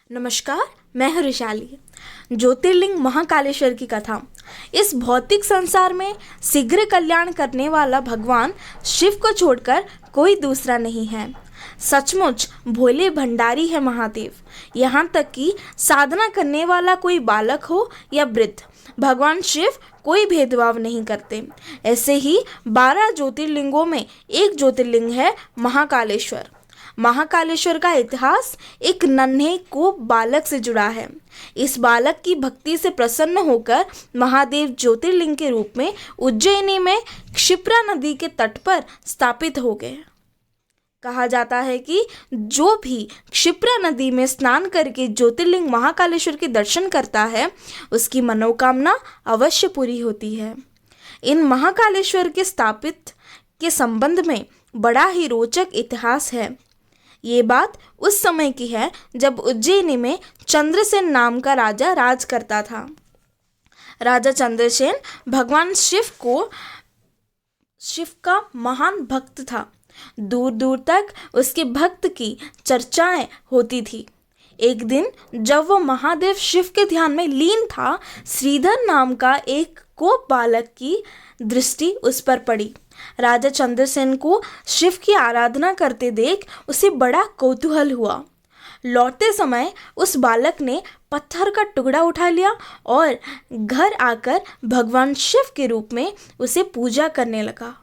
नमस्कार, मैं हूँ वैशाली। ज्योतिर्लिंग महाकालेश्वर की कथा। इस भौतिक संसार में शीघ्र कल्याण करने वाला भगवान शिव को छोड़कर कोई दूसरा नहीं है। सचमुच भोले भंडारी है महादेव। यहाँ तक कि साधना करने वाला कोई बालक हो या वृद्ध, भगवान शिव कोई भेदभाव नहीं करते। ऐसे ही 12 ज्योतिर्लिंगों में एक ज्योतिर्लिंग है महाकालेश्वर। महाकालेश्वर का इतिहास एक नन्हे को बालक से जुड़ा है। इस बालक की भक्ति से प्रसन्न होकर महादेव ज्योतिर्लिंग के रूप में उज्जैनी में क्षिप्रा नदी के तट पर स्थापित हो गए। कहा जाता है कि जो भी क्षिप्रा नदी में स्नान करके ज्योतिर्लिंग महाकालेश्वर के दर्शन करता है, उसकी मनोकामना अवश्य पूरी होती है। इन महाकालेश्वर के स्थापित के संबंध में बड़ा ही रोचक इतिहास है। ये बात उस समय की है जब उज्जैनी में चंद्रसेन नाम का राजा राज करता था। राजा चंद्रसेन भगवान शिव का महान भक्त था। दूर दूर तक उसके भक्त की चर्चाएं होती थी। एक दिन जब वो महादेव शिव के ध्यान में लीन था, श्रीधर नाम का एक कोप बालक की दृष्टि उस पर पड़ी। राजा चंद्रसेन को शिव की आराधना करते देख उसे बड़ा कौतूहल हुआ। लौटते समय उस बालक ने पत्थर का टुकड़ा उठा लिया और घर आकर भगवान शिव के रूप में उसे पूजा करने लगा।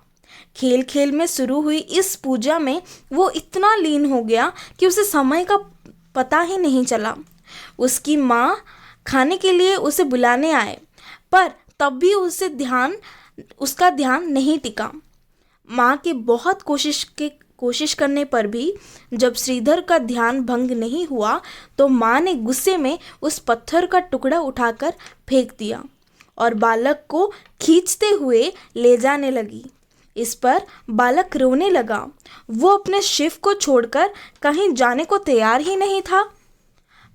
खेल खेल में शुरू हुई इस पूजा में वो इतना लीन हो गया कि उसे समय का पता ही नहीं चला। उसकी माँ खाने के लिए उसे बुलाने आए, पर तब भी उसका ध्यान नहीं टिका। माँ के बहुत कोशिश करने पर भी जब श्रीधर का ध्यान भंग नहीं हुआ, तो माँ ने गुस्से में उस पत्थर का टुकड़ा उठाकर फेंक दिया और बालक को खींचते हुए ले जाने लगी। इस पर बालक रोने लगा। वो अपने शिव को छोड़कर कहीं जाने को तैयार ही नहीं था।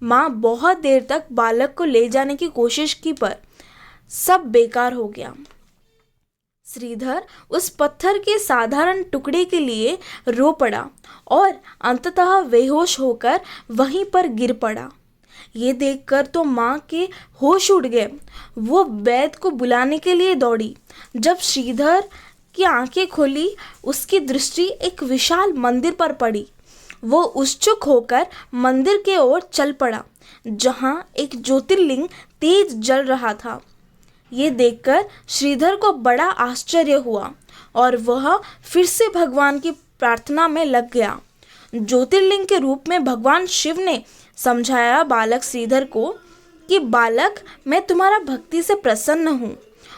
माँ बहुत देर तक बालक को ले जाने की कोशिश की, पर सब बेकार हो गया। श्रीधर उस पत्थर के साधारण टुकड़े के लिए रो पड़ा और अंततः बेहोश होकर वहीं पर गिर पड़ा। ये देखकर तो माँ के होश उड़ गए। वो वैद्य को बुलाने के लिए दौड़ी। जब श्रीधर की आंखें खोली, उसकी दृष्टि एक विशाल मंदिर पर पड़ी। वो उत्सुक होकर मंदिर के ओर चल पड़ा, जहाँ एक ज्योतिर्लिंग तेज जल रहा था। ये देखकर श्रीधर को बड़ा आश्चर्य हुआ और वह फिर से भगवान की प्रार्थना में लग गया। ज्योतिर्लिंग के रूप में भगवान शिव ने समझाया बालक श्रीधर को कि बालक, मैं तुम्हारा भक्ति से प्रसन्न हूँ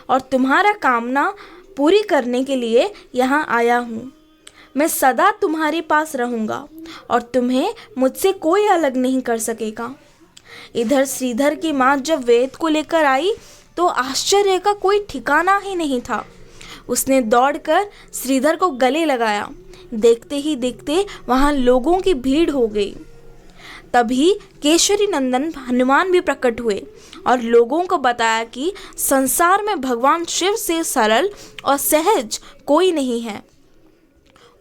और तुम्हारा कामना पूरी करने के लिए यहाँ आया हूँ। मैं सदा तुम्हारे पास रहूँगा और तुम्हें मुझसे कोई अलग नहीं कर सकेगा। इधर श्रीधर की माँ जब वेद को लेकर आई तो आश्चर्य का कोई ठिकाना ही नहीं था। उसने दौड़कर श्रीधर को गले लगाया। देखते ही देखते वहाँ लोगों की भीड़ हो गई। तभी केशरी नंदन हनुमान भी प्रकट हुए और लोगों को बताया कि संसार में भगवान शिव से सरल और सहज कोई नहीं है।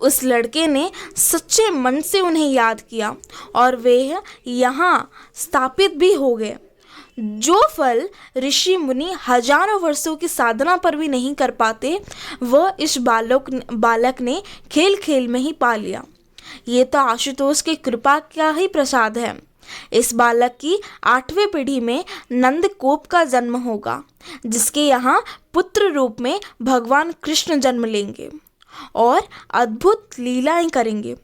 उस लड़के ने सच्चे मन से उन्हें याद किया और वे यहाँ स्थापित भी हो गए। जो फल ऋषि मुनि हजारों वर्षों की साधना पर भी नहीं कर पाते, वह इस बालक ने खेल खेल में ही पा लिया। ये तो आशुतोष की कृपा का ही प्रसाद है। इस बालक की 8वीं पीढ़ी में नंदकोप का जन्म होगा, जिसके यहाँ पुत्र रूप में भगवान कृष्ण जन्म लेंगे और अद्भुत लीलाएं करेंगे।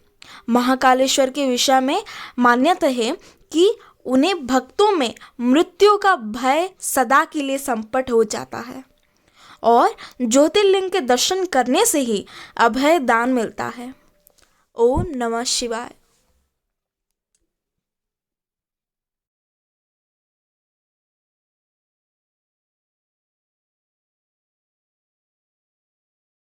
महाकालेश्वर के विषय में मान्यता है कि उन्हें भक्तों में मृत्यु का भय सदा के लिए संपट हो जाता है और ज्योतिर्लिंग के दर्शन करने से ही अभय दान मिलता है। ओम नमः शिवाय।